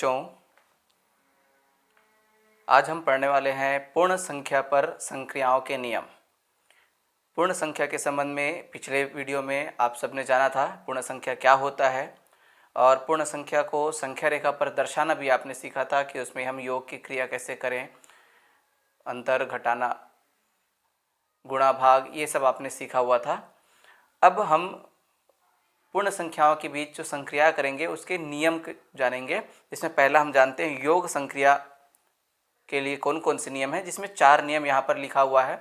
बच्चों, आज हम पढ़ने वाले हैं पूर्ण संख्या पर संक्रियाओं के नियम। पूर्ण संख्या के संबंध में पिछले वीडियो में आप सबने जाना था पूर्ण संख्या क्या होता है, और पूर्ण संख्या को संख्या रेखा पर दर्शाना भी आपने सीखा था कि उसमें हम योग की क्रिया कैसे करें, अंतर, घटाना, गुणा, भाग, ये सब आपने सीखा हुआ था। अब हम पूर्ण संख्याओं के बीच जो संक्रिया करेंगे उसके नियम जानेंगे। इसमें पहला हम जानते हैं योग संक्रिया के लिए कौन कौन से नियम हैं, जिसमें 4 नियम यहाँ पर लिखा हुआ है।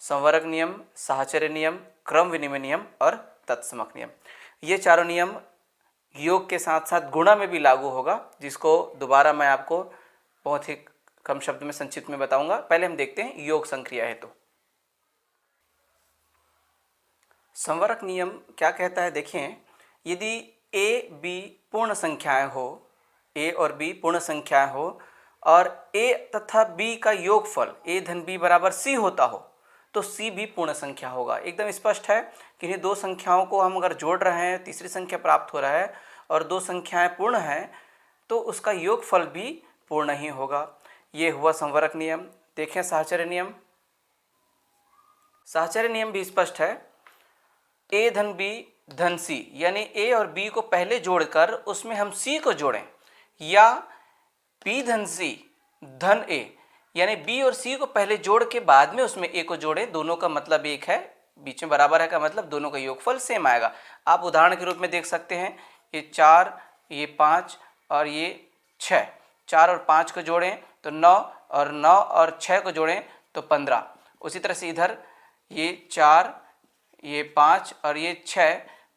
संवरक नियम, साहचर्य नियम, क्रम विनिमय नियम और तत्समक नियम। ये चारों नियम योग के साथ साथ गुणा में भी लागू होगा, जिसको दोबारा मैं आपको बहुत ही कम शब्द में संक्षिप्त में बताऊंगा। पहले हम देखते हैं योग संक्रिया हेतु। संवरक नियम क्या कहता है, देखें, यदि ए बी पूर्ण संख्याएं हो, ए और बी पूर्ण संख्याएं हो और ए तथा बी का योगफल ए धन बी बराबर सी होता हो तो सी भी पूर्ण संख्या होगा। एकदम स्पष्ट है कि इन्हीं दो संख्याओं को हम अगर जोड़ रहे हैं, तीसरी संख्या प्राप्त हो रहा है और दो संख्याएं पूर्ण हैं तो उसका योगफल भी पूर्ण ही होगा। ये हुआ संवरक नियम। देखें साहचर्य नियम। साहचर्य नियम भी स्पष्ट है। ए धन बी धन सी, यानी ए और बी को पहले जोड़कर उसमें हम सी को जोड़ें, या बी धन सी धन ए, यानी बी और सी को पहले जोड़ के बाद में उसमें ए को जोड़ें। दोनों का मतलब एक है, बीच में बराबर है का मतलब दोनों का योगफल सेम आएगा। आप उदाहरण के रूप में देख सकते हैं, ये 4, ये 5 और ये 6। 4 और 5 को जोड़ें तो 9, और 9 और 6 को जोड़ें तो 15। उसी तरह से इधर ये 4, ये 5 और ये 6,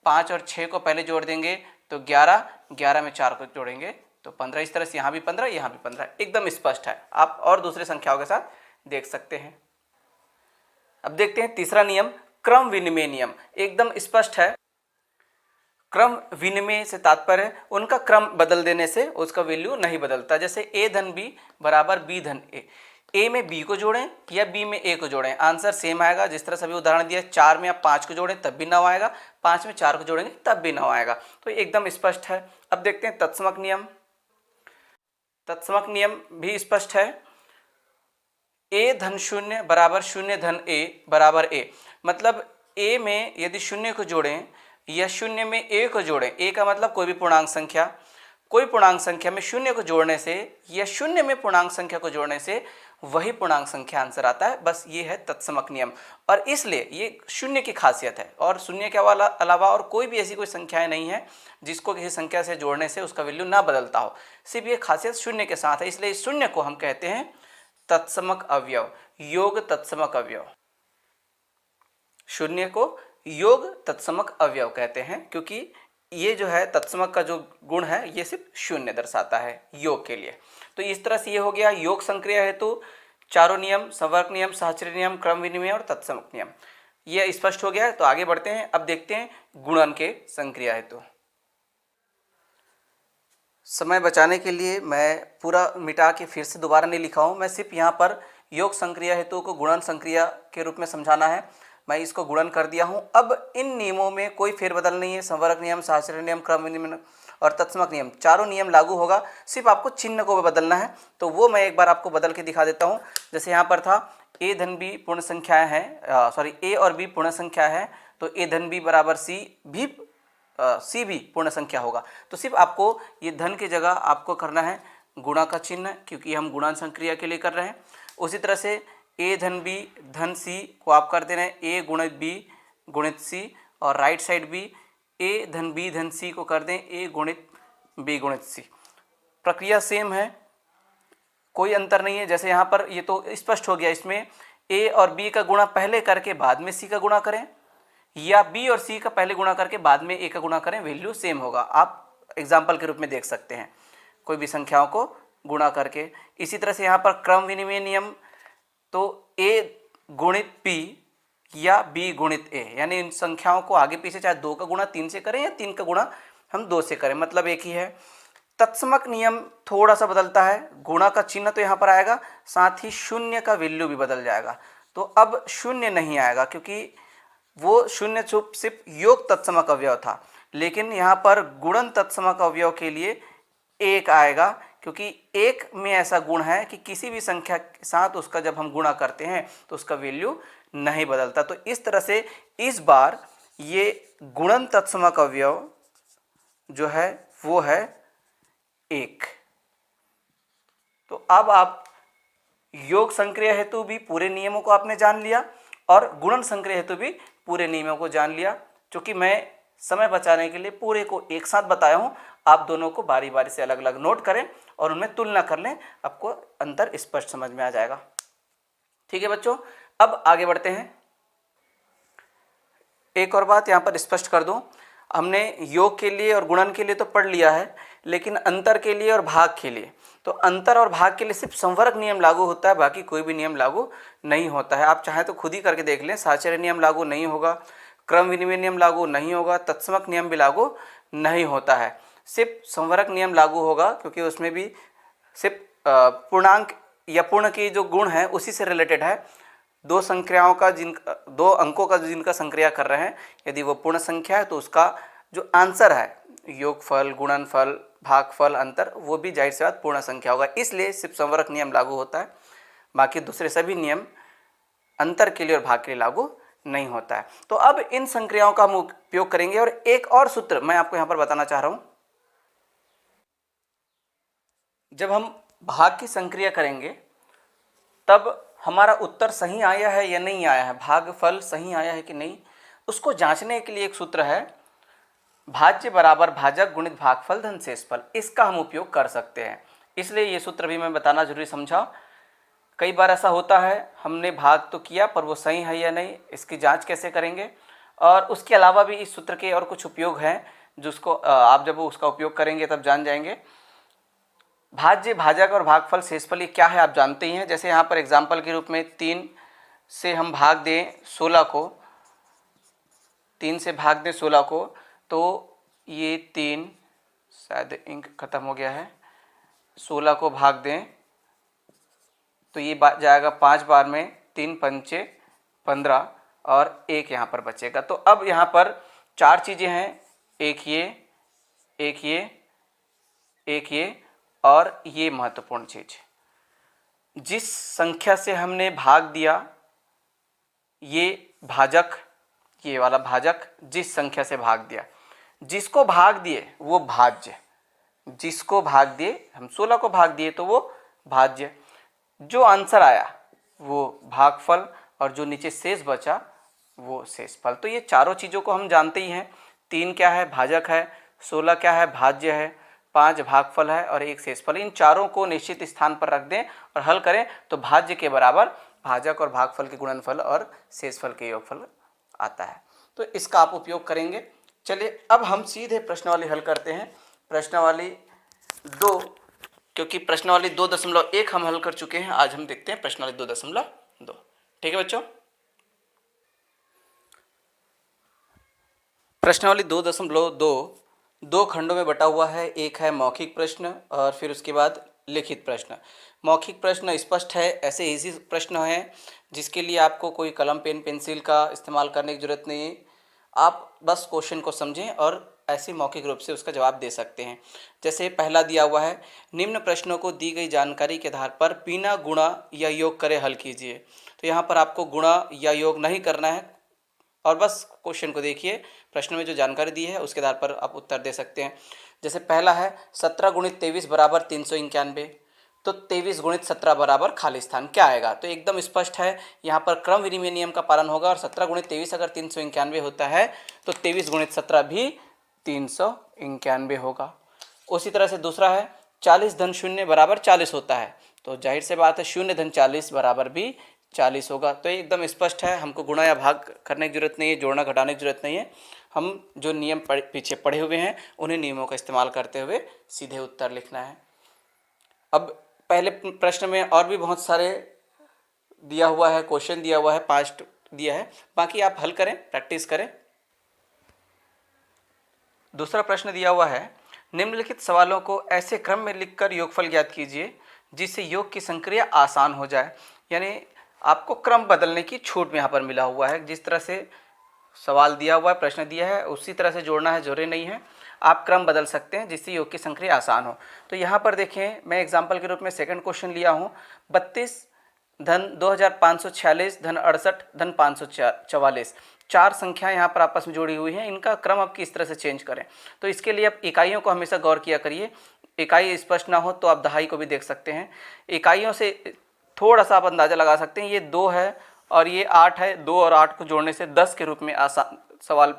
5 और 6 को पहले जोड़ देंगे तो 11, 11 में 4 को जोड़ेंगे तो 15। इस तरह से यहाँ भी 15, यहाँ भी 15। एकदम स्पष्ट है, आप और दूसरे संख्याओं के साथ देख सकते हैं। अब देखते हैं तीसरा नियम, क्रम विनिमय नियम। एकदम स्पष्ट है। क्रम विनिमय से तात्पर्य उनका क्रम बदल देने से उसका वैल्यू नहीं बदलता। जैसे ए धन बी बराबर बी धन ए में बी को जोड़ें या बी में ए को जोड़ें, आंसर सेम आएगा। जिस तरह से अभी उदाहरण दिया, 4 में आप 5 को जोड़ें तब भी 9 आएगा, 5 में 4 को जोड़ेंगे तब भी 9 आएगा। तो एकदम स्पष्ट है। अब देखते हैं तत्समक नियम। तत्समक नियम भी स्पष्ट है। ए धन 0 बराबर 0 धन ए बराबर ए, मतलब ए में यदि 0 को जोड़ें या 0 में ए को जोड़ें, ए का मतलब कोई भी पूर्णांक संख्या, कोई पूर्णांक संख्या में 0 को जोड़ने से या 0 में पूर्णांक संख्या को जोड़ने से वही पूर्णांक संख्या आंसर आता है। बस ये है तत्समक नियम, और इसलिए ये 0 की खासियत है। और 0 के अलावा और कोई भी ऐसी कोई संख्याएं नहीं है जिसको किसी संख्या से जोड़ने से उसका वैल्यू ना बदलता हो। सिर्फ ये खासियत 0 के साथ है, इसलिए इस 0 को हम कहते हैं तत्समक अवयव, योग तत्समक अवयव। 0 को योग तत्समक अवयव कहते हैं, क्योंकि ये जो है तत्समक का जो गुण है ये सिर्फ 0 दर्शाता है योग के लिए। तो इस तरह से ये हो गया योग संक्रिया हेतु चारों नियम, संवर्क नियम, साहचर्य नियम, क्रम विनिमय और तत्समक नियम। ये स्पष्ट हो गया है। तो आगे बढ़ते हैं। अब देखते हैं गुणन के संक्रिया हेतु। समय बचाने के लिए मैं पूरा मिटा के फिर से दोबारा नहीं लिखा हूँ, मैं सिर्फ यहाँ पर योग संक्रिया हेतु को गुणन संक्रिया के रूप में समझाना है। मैं इसको गुणन कर दिया हूँ। अब इन नियमों में कोई फेरबदल नहीं है। संवर्क नियम, साहचर्य नियम, क्रम विनिमय और तत्समक नियम, चारों नियम लागू होगा। सिर्फ आपको चिन्ह को बदलना है, तो वो मैं एक बार आपको बदल के दिखा देता हूँ। जैसे यहाँ पर था ए धन बी पूर्ण संख्याएँ हैं, ए और बी पूर्ण संख्या है, तो ए धन बी बराबर सी भी पूर्ण संख्या होगा। तो सिर्फ आपको ये धन की जगह आपको करना है गुणा का चिन्ह, क्योंकि हम गुणन संक्रिया के लिए कर रहे हैं। उसी तरह से ए धन बी धन सी को आप कर दे रहे हैं ए गुणित बी गुणित सी, और राइट साइड भी ए धन बी धन सी को कर दें ए गुणित बी गुणित सी। प्रक्रिया सेम है, कोई अंतर नहीं है। जैसे यहाँ पर ये तो स्पष्ट हो गया, इसमें ए और बी का गुणा पहले करके बाद में सी का गुणा करें, या बी और सी का पहले गुणा करके बाद में ए का गुणा करें, वैल्यू सेम होगा। आप एग्जाम्पल के रूप में देख सकते हैं कोई भी संख्याओं को गुणा करके। इसी तरह से यहाँ पर क्रम विनिमय नियम, तो ए गुणित पी या बी गुणित ए, यानी इन संख्याओं को आगे पीछे चाहे 2 का गुणा 3 से करें या 3 का गुणा हम 2 से करें, मतलब एक ही है। तत्समक नियम थोड़ा सा बदलता है, गुणा का चिन्ह तो यहाँ पर आएगा, साथ ही 0 का वैल्यू भी बदल जाएगा। तो अब 0 नहीं आएगा, क्योंकि वो 0 सिर्फ योग तत्समक अवयव था, लेकिन यहाँ पर गुणन तत्समक अवयव के लिए 1 आएगा। क्योंकि एक में ऐसा गुण है कि किसी भी संख्या के साथ उसका जब हम गुणा करते हैं तो उसका वैल्यू नहीं बदलता। तो इस तरह से इस बार ये गुणन तत्समक अवयव जो है वो है 1। तो अब आप योग संक्रिया हेतु भी पूरे नियमों को आपने जान लिया और गुणन संक्रिया हेतु भी पूरे नियमों को जान लिया। क्योंकि मैं समय बचाने के लिए पूरे को एक साथ बताया हूँ, आप दोनों को बारी बारी से अलग अलग नोट करें और उनमें तुलना कर लें, आपको अंतर स्पष्ट समझ में आ जाएगा। ठीक है बच्चों, अब आगे बढ़ते हैं। एक और बात यहाँ पर स्पष्ट कर दूं, हमने योग के लिए और गुणन के लिए तो पढ़ लिया है, लेकिन अंतर के लिए और भाग के लिए, तो अंतर और भाग के लिए सिर्फ संवर्ग नियम लागू होता है, बाकी कोई भी नियम लागू नहीं होता है। आप चाहें तो खुद ही करके देख लें, साहचर्य नियम लागू नहीं होगा, क्रम विनिमय नियम लागू नहीं होगा, तत्समक नियम भी लागू नहीं होता है, सिर्फ संवर्ग नियम लागू होगा, क्योंकि उसमें भी सिर्फ पूर्णांक या पूर्ण की जो गुण है उसी से रिलेटेड है। दो संख्याओं का दो अंकों का जिनका संक्रिया कर रहे हैं, यदि वो पूर्ण संख्या है तो उसका जो आंसर है योगफल, गुणनफल, भागफल, अंतर, वो भी जाहिर सी बात पूर्ण संख्या होगा, इसलिए सिर्फ संवर्ग नियम लागू होता है, बाकी दूसरे सभी नियम अंतर के लिए और भाग के लिए लागू नहीं होता है। तो अब इन संक्रियाओं का हम उपयोग करेंगे और एक और सूत्र मैं आपको यहाँ पर बताना चाह रहा हूँ। जब हम भाग की संक्रिया करेंगे तब हमारा उत्तर सही आया है या नहीं आया है, भागफल सही आया है कि नहीं, उसको जांचने के लिए एक सूत्र है, भाज्य बराबर भाजक गुणित भागफल धन शेषफल। इसका हम उपयोग कर सकते हैं, इसलिए ये सूत्र भी मैं बताना जरूरी समझा। कई बार ऐसा होता है, हमने भाग तो किया पर वो सही है या नहीं, इसकी जांच कैसे करेंगे। और उसके अलावा भी इस सूत्र के और कुछ उपयोग हैं, जिसको आप जब उसका उपयोग करेंगे तब जान जाएंगे। भाज्य, भाजक और भागफल शेषफल ये क्या है आप जानते ही हैं। जैसे यहाँ पर एग्जाम्पल के रूप में 3 से हम भाग दें 16 को, 3 से भाग दें 16 को, तो ये 3, शायद इंक खत्म हो गया है, 16 को भाग दें तो ये जाएगा 5 बार में, 3 पंचे 15 और 1 यहाँ पर बचेगा। तो अब यहाँ पर 4 चीज़ें हैं, एक ये, एक ये, एक ये और ये महत्वपूर्ण चीज, जिस संख्या से हमने भाग दिया ये भाजक, ये वाला भाजक जिस संख्या से भाग दिया, जिसको भाग दिए वो भाज्य, जिसको भाग दिए हम 16 को भाग दिए तो वो भाज्य, जो आंसर आया वो भागफल और जो नीचे शेष बचा वो शेषफल। तो ये चारों चीज़ों को हम जानते ही हैं, 3 क्या है भाजक है, 16 क्या है भाज्य है, 5 भागफल है और 1 शेषफल। इन चारों को निश्चित स्थान पर रख दें और हल करें तो भाज्य के बराबर भाजक और भागफल के गुणनफल और शेषफल के योगफल आता है। तो इसका आप उपयोग करेंगे। चलिए अब हम सीधे प्रश्नावली हल करते हैं। प्रश्नावली 2, क्योंकि प्रश्नावली 2.1 हम हल कर चुके हैं, आज हम देखते हैं प्रश्नावली 2.2। ठीक है बच्चों, प्रश्नावली 2.2 दो खंडों में बटा हुआ है। एक है मौखिक प्रश्न और फिर उसके बाद लिखित प्रश्न। मौखिक प्रश्न स्पष्ट है, ऐसे इजी प्रश्न हैं जिसके लिए आपको कोई कलम पेन पेंसिल का इस्तेमाल करने की जरूरत नहीं है, आप बस क्वेश्चन को समझें और ऐसे मौखिक रूप से उसका जवाब दे सकते हैं। जैसे पहला दिया हुआ है, निम्न प्रश्नों को दी गई जानकारी के आधार पर बिना गुणा या योग करे हल कीजिए। तो यहाँ पर आपको गुणा या योग नहीं करना है और बस क्वेश्चन को देखिए, प्रश्न में जो जानकारी दी है उसके आधार पर आप उत्तर दे सकते हैं। जैसे पहला है 17 गुणित 23 बराबर 391, तो 23 गुणित 17 बराबर खाली स्थान क्या आएगा। तो एकदम स्पष्ट है, यहाँ पर क्रम विनिमय नियम का पालन होगा और 17 गुणित 23 अगर 391 होता है तो 23 गुणित 17 भी 391 होगा। उसी तरह से दूसरा है 40 धन 0 बराबर 40 होता है, तो जाहिर से बात है 0 धन 40 बराबर भी 40 होगा। तो ये एकदम स्पष्ट है, हमको गुणा या भाग करने की जरूरत नहीं है, जोड़ना घटाने की जरूरत नहीं है, हम जो नियम पीछे पढ़े हुए हैं उन्हीं नियमों का इस्तेमाल करते हुए सीधे उत्तर लिखना है। अब पहले प्रश्न में और भी बहुत सारे दिया हुआ है, क्वेश्चन दिया हुआ है, 5 दिया है, बाकी आप हल करें, प्रैक्टिस करें। दूसरा प्रश्न दिया हुआ है, निम्नलिखित सवालों को ऐसे क्रम में लिखकर योगफल ज्ञात कीजिए जिससे योग की संक्रिया आसान हो जाए। यानी आपको क्रम बदलने की छूट यहाँ पर मिला हुआ है, जिस तरह से सवाल दिया हुआ है, प्रश्न दिया है, उसी तरह से जोड़ना है, जरूरी नहीं है। आप क्रम बदल सकते हैं जिससे योग की संक्रिया आसान हो। तो यहाँ पर देखें, मैं एग्जाम्पल के रूप में सेकंड क्वेश्चन लिया हूँ, 32 धन 2546 धन 68 धन 544, चार संख्या यहाँ पर आपस में जुड़ी हुई हैं, इनका क्रम आप किस तरह से चेंज करें। तो इसके लिए आप इकाइयों को हमेशा गौर किया करिए, इकाई स्पष्ट ना हो तो आप दहाई को भी देख सकते हैं। इकाइयों से थोड़ा सा आप अंदाज़ा लगा सकते हैं, ये 2 है और ये 8 है, 2 और 8 को जोड़ने से 10 के रूप में आसान सवाल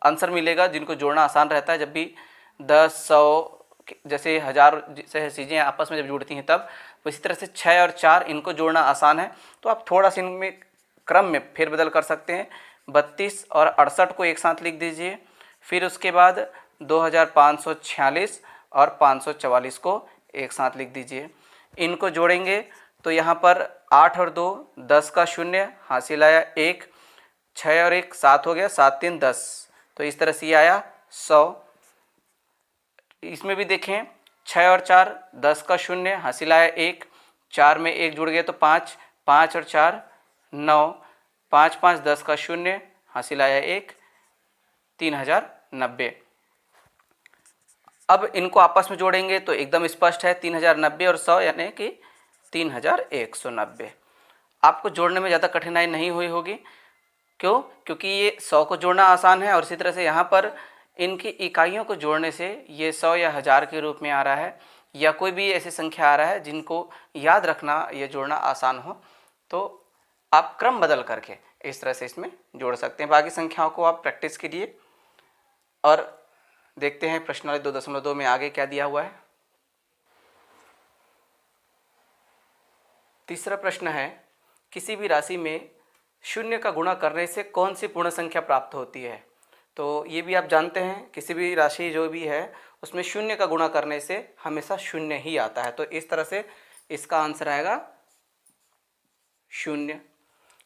आंसर मिलेगा, जिनको जोड़ना आसान रहता है। जब भी 10, 100 जैसे 1000 से चीज़ें आपस में जब जुड़ती हैं तब, इसी तरह से 6 और 4 इनको जोड़ना आसान है। तो आप थोड़ा सा इनमें क्रम में फेरबदल कर सकते हैं। 32 और 68 को एक साथ लिख दीजिए, फिर उसके बाद 2546 और 544 को एक साथ लिख दीजिए। इनको जोड़ेंगे तो यहाँ पर 8 और 2 10 का शून्य, हासिल आया 1, 6 और 1 7 हो गया, 7 3 10, तो इस तरह से ये आया 100। इसमें भी देखें, 6 और 4 10 का शून्य, हासिल आया 1, 4 में 1 जुड़ गया तो 5, 5 और 4 9, 5 5 10 का शून्य, हासिल आया 1, 3090। अब इनको आपस में जोड़ेंगे तो एकदम स्पष्ट है, 3090 और 100 यानी कि 3190। आपको जोड़ने में ज़्यादा कठिनाई नहीं हुई होगी, क्यों? क्योंकि ये 100 को जोड़ना आसान है और इसी तरह से यहाँ पर इनकी इकाइयों को जोड़ने से ये 100 या 1000 के रूप में आ रहा है, या कोई भी ऐसी संख्या आ रहा है जिनको याद रखना या जोड़ना आसान हो। तो आप क्रम बदल करके इस तरह से इसमें जोड़ सकते हैं। बाकी संख्याओं को आप प्रैक्टिस कीजिए। और देखते हैं प्रश्नावली 2.2 में आगे क्या दिया हुआ है। तीसरा प्रश्न है, किसी भी राशि में शून्य का गुणा करने से कौन सी पूर्ण संख्या प्राप्त होती है। तो ये भी आप जानते हैं, किसी भी राशि जो भी है उसमें शून्य का गुणा करने से हमेशा शून्य ही आता है। तो इस तरह से इसका आंसर आएगा शून्य।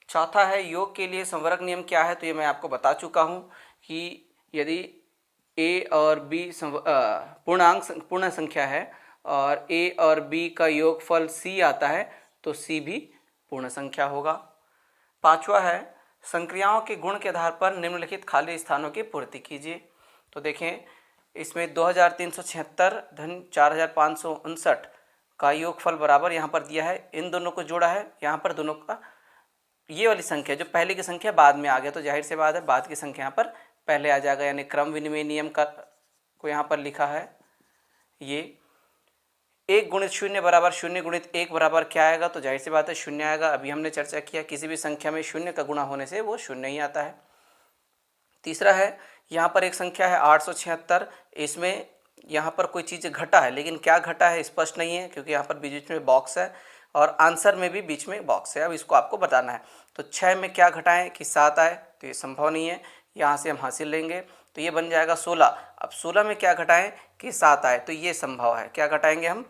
चौथा है, योग के लिए संवर्ग नियम क्या है। तो ये मैं आपको बता चुका हूँ कि यदि a और b पूर्ण संख्या है और a और b का योगफल c आता है तो c भी पूर्ण संख्या होगा। पांचवा है, संक्रियाओं के गुण के आधार पर निम्नलिखित खाली स्थानों की पूर्ति कीजिए। तो देखें, इसमें 2376 धन 4559 का योगफल बराबर यहाँ पर दिया है, इन दोनों को जोड़ा है, यहाँ पर दोनों का ये वाली संख्या जो पहले की संख्या बाद में आ गया, तो जाहिर सी बात है बाद की संख्या यहाँ पर पहले आ जाएगा, यानी क्रम विनिमय नियम का को यहाँ पर लिखा है। ये 1 गुणित 0 बराबर 0 गुणित 1 बराबर क्या आएगा, तो जाहिर सी बात है 0 आएगा। अभी हमने चर्चा किया किसी भी संख्या में 0 का गुणा होने से वो 0 ही आता है। तीसरा है, यहाँ पर एक संख्या है 876, इसमें यहाँ पर कोई चीज़ घटा है, लेकिन क्या घटा है स्पष्ट नहीं है, क्योंकि यहाँ पर बीच में बॉक्स है और आंसर में भी बीच में बॉक्स है। अब इसको आपको बताना है। तो 6 में क्या घटाएं कि 7 आए, तो ये संभव नहीं है, यहाँ से हम हासिल लेंगे तो ये बन जाएगा 16। अब 16 में क्या घटाएं कि 7 आए, तो ये संभव है। क्या घटाएंगे हम,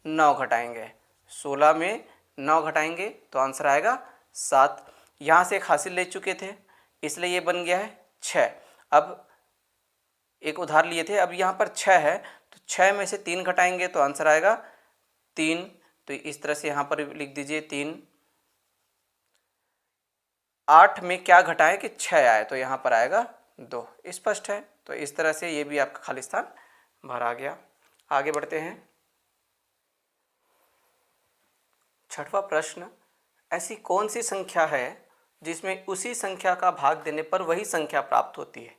9 घटाएंगे, 16 में 9 घटाएंगे तो आंसर आएगा 7। यहाँ से एक हासिल ले चुके थे इसलिए ये बन गया है 6। अब एक उधार लिए थे, अब यहाँ पर 6 है तो 6 में से 3 घटाएंगे तो आंसर आएगा 3। तो इस तरह से यहाँ पर लिख दीजिए 3। 8 में क्या घटाएं कि 6 आए, तो यहाँ पर आएगा 2। स्पष्ट है। तो इस तरह से ये भी आपका खाली स्थान भरा गया। आगे बढ़ते हैं। छठवां प्रश्न, ऐसी कौन सी संख्या है जिसमें उसी संख्या का भाग देने पर वही संख्या प्राप्त होती है।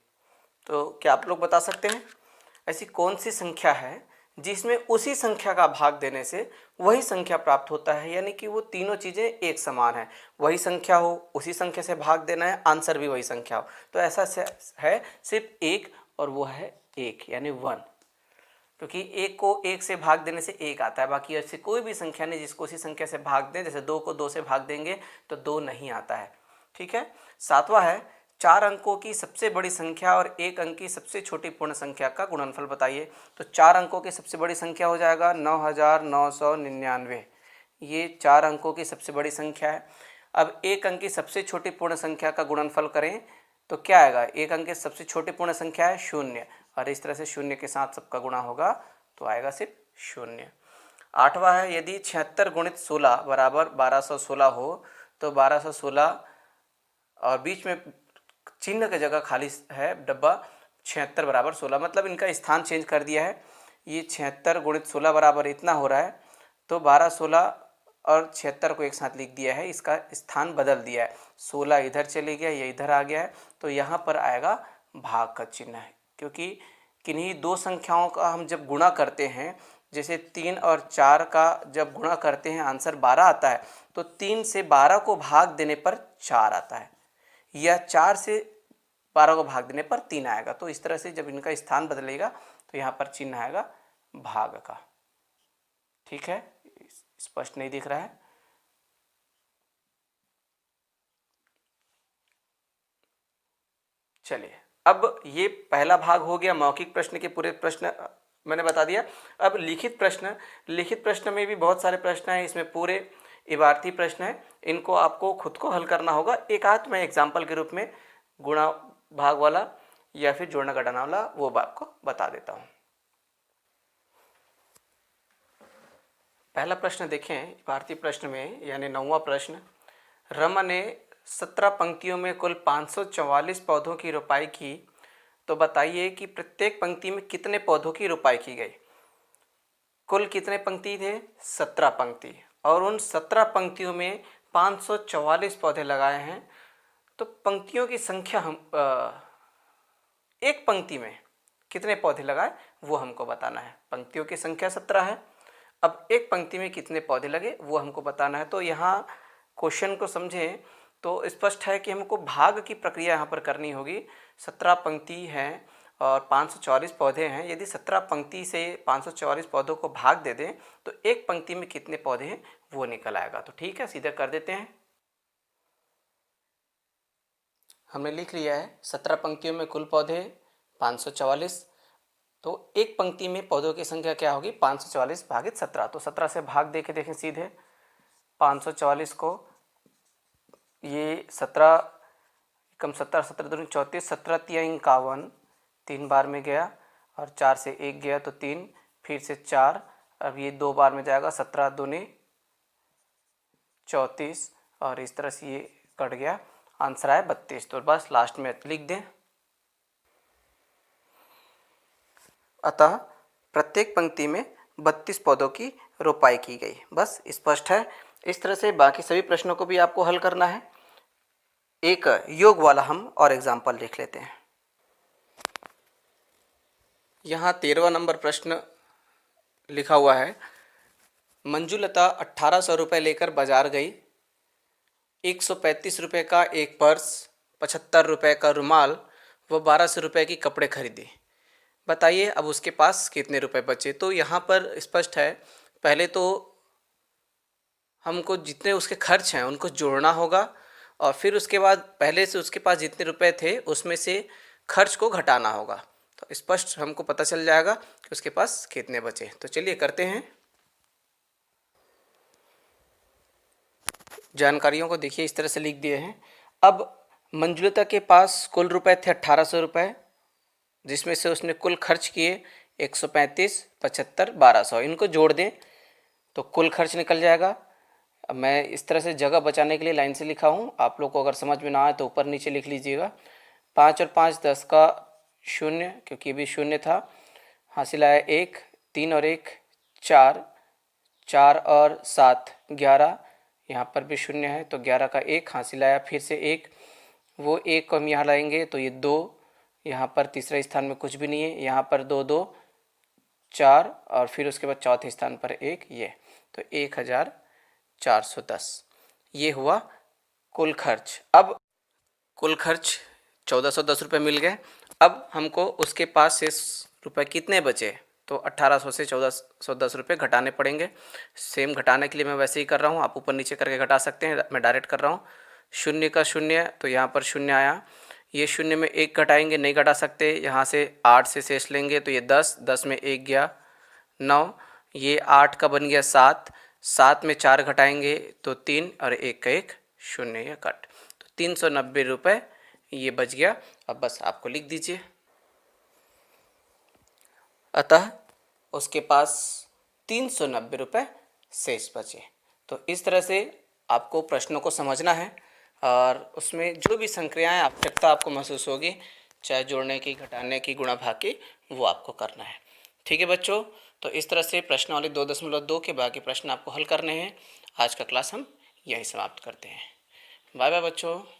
तो क्या आप लोग बता सकते हैं, ऐसी कौन सी संख्या है जिसमें उसी संख्या का भाग देने से वही संख्या प्राप्त होता है, यानी कि वो तीनों चीज़ें एक समान है, वही संख्या हो, उसी संख्या से भाग देना है, आंसर भी वही संख्या हो। तो ऐसा है सिर्फ एक, और वो है 1 यानी 1, क्योंकि 1 को 1 से भाग देने से 1 आता है। बाकी ऐसी कोई भी संख्या नहीं जिसको उसी संख्या से भाग दें, जैसे 2 को 2 से भाग देंगे तो 2 नहीं आता है। ठीक है। सातवां है, 4 अंकों की सबसे बड़ी संख्या और 1 अंक की सबसे छोटी पूर्ण संख्या का गुणनफल बताइए। तो 4 अंकों की सबसे बड़ी संख्या हो जाएगा 9999, ये 4 अंकों की सबसे बड़ी संख्या है। अब 1 अंक की सबसे छोटी पूर्ण संख्या का गुणनफल करें तो क्या आएगा, 1 अंक की सबसे छोटी पूर्ण संख्या है 0, और इस तरह से 0 के साथ सबका गुणा होगा तो आएगा सिर्फ 0। आठवां है, यदि 76 गुणित 16 बराबर 1216 हो तो 1216 और बीच में चिन्ह की जगह खाली है डब्बा, 76 बराबर 16, मतलब इनका स्थान चेंज कर दिया है। ये 76 गुणित 16 बराबर इतना हो रहा है, तो 12, 16 और 76 को एक साथ लिख दिया है, इसका स्थान बदल दिया है। 16 इधर चले गया, ये इधर आ गया है, तो यहाँ पर आएगा भाग का चिन्ह है। क्योंकि किन्हीं दो संख्याओं का हम जब गुणा करते हैं, जैसे 3 और 4 का जब गुणा करते हैं आंसर 12 आता है, तो 3 से 12 को भाग देने पर 4 आता है, या 4 से 12 को भाग देने पर 3 आएगा। तो इस तरह से जब इनका स्थान बदलेगा तो यहाँ पर चिन्ह आएगा भाग का। ठीक है, स्पष्ट नहीं दिख रहा है? चलिए, अब ये पहला भाग हो गया, मौखिक प्रश्न के पूरे प्रश्न मैंने बता दिया। अब लिखित प्रश्न में भी बहुत सारे प्रश्न हैं, इसमें पूरे इबारती प्रश्न हैं, इनको आपको खुद को हल करना होगा। एक आध मैं एग्जाम्पल के रूप में गुणा भाग वाला या फिर जोड़ना घटाना वाला वो आपको बता देता हूँ। पहला प्रश्न देखें भारतीय प्रश्न में, यानी 9वां प्रश्न। रमन ने 17 पंक्तियों में कुल 544 पौधों की रोपाई की, तो बताइए कि प्रत्येक पंक्ति में कितने पौधों की रोपाई की गई। कुल कितने पंक्ति थे? 17 पंक्ति, और उन 17 पंक्तियों में 544 पौधे लगाए हैं। तो पंक्तियों की संख्या हम एक पंक्ति में कितने पौधे लगाए वो हमको बताना है। पंक्तियों की संख्या 17 है, अब एक पंक्ति में कितने पौधे लगे वो हमको बताना है। तो यहाँ क्वेश्चन को समझें तो स्पष्ट है कि हमको भाग की प्रक्रिया यहाँ पर करनी होगी। 17 पंक्ति हैं और 544 पौधे हैं। यदि 17 पंक्ति से 544 पौधों को भाग दे दें तो एक पंक्ति में कितने पौधे हैं वो निकल आएगा। तो ठीक है, सीधे कर देते हैं। हमने लिख लिया है 17 पंक्तियों में कुल पौधे 544, तो एक पंक्ति में पौधों की संख्या क्या होगी? 544 भागित 17। तो 17 से भाग दे के देखें सीधे, 544 को ये 17 कम 17, 17 दूनी 34, 17 तिया 51, 3 बार में गया और 4 से 1 गया तो 3, फिर से 4, अब ये 2 बार में जाएगा, 17 दूनी 34 और इस तरह से ये कट गया, आंसर आया 32। तो बस लास्ट में लिख दें। अतः प्रत्येक पंक्ति में 32 पौधों की रोपाई की गई। बस स्पष्ट है। इस तरह से बाकी सभी प्रश्नों को भी आपको हल करना है। एक योग वाला हम और एग्जाम्पल देख लेते हैं। यहाँ 13वां नंबर प्रश्न लिखा हुआ है, मंजुलता 1800 रुपये लेकर बाजार गई। 135 रुपये का एक पर्स, 75 रुपये का रुमाल व 1200 रुपये की कपड़े खरीदे। बताइए अब उसके पास कितने रुपए बचे। तो यहाँ पर स्पष्ट है, पहले तो हमको जितने उसके खर्च हैं उनको जोड़ना होगा और फिर उसके बाद पहले से उसके पास जितने रुपए थे उसमें से खर्च को घटाना होगा। तो स्पष्ट हमको पता चल जाएगा कि उसके पास कितने बचे। तो चलिए करते हैं। जानकारियों को देखिए इस तरह से लिख दिए हैं। अब मंजुलता के पास कुल रुपए थे 1800 रुपये, जिसमें से उसने कुल खर्च किए 135, 75, 1200। इनको जोड़ दें तो कुल खर्च निकल जाएगा। अब मैं इस तरह से जगह बचाने के लिए लाइन से लिखा हूँ, आप लोग को अगर समझ में ना आए तो ऊपर नीचे लिख लीजिएगा। 5 और 5 10 का 0, क्योंकि भी 0 था, हासिल आया 1, 3 और 1 4, 4 और 7 11, यहाँ पर भी 0 है तो 11 का 1 हासिल आया, फिर से 1, वो 1 को हम यहाँ लाएंगे तो ये 2, यहाँ पर तीसरे स्थान में कुछ भी नहीं है, यहाँ पर 2 2 4 और फिर उसके बाद चौथे स्थान पर 1, ये तो 1410 ये हुआ कुल खर्च। अब कुल खर्च 1410 रुपये मिल गए। अब हमको उसके पास से रुपये कितने बचे, तो 1800 से 1410 रुपये घटाने पड़ेंगे। सेम घटाने के लिए मैं वैसे ही कर रहा हूँ, आप ऊपर नीचे करके घटा सकते हैं, मैं डायरेक्ट कर रहा हूँ। 0 का 0 तो यहाँ पर 0 आया, ये 0 में 1 घटाएंगे, नहीं घटा सकते, यहाँ से 8 से शेष लेंगे तो ये 10, 10 में 1 गया 9, ये 8 का बन गया 7, 7 में 4 घटाएंगे तो 3 और 1 का 1 0, यह कट, तो 390 रुपये ये बच गया। अब बस आपको लिख दीजिए। अतः उसके पास 390 रुपये शेष बचे। तो इस तरह से आपको प्रश्नों को समझना है और उसमें जो भी संक्रियाएं आवश्यकता आपको महसूस होगी चाहे जोड़ने की, घटाने की, गुणा भाग की, वो आपको करना है। ठीक है बच्चों, तो इस तरह से प्रश्नावली 2.2 के बाकी प्रश्न आपको हल करने हैं। आज का क्लास हम यहीं समाप्त करते हैं। बाय बाय बच्चों।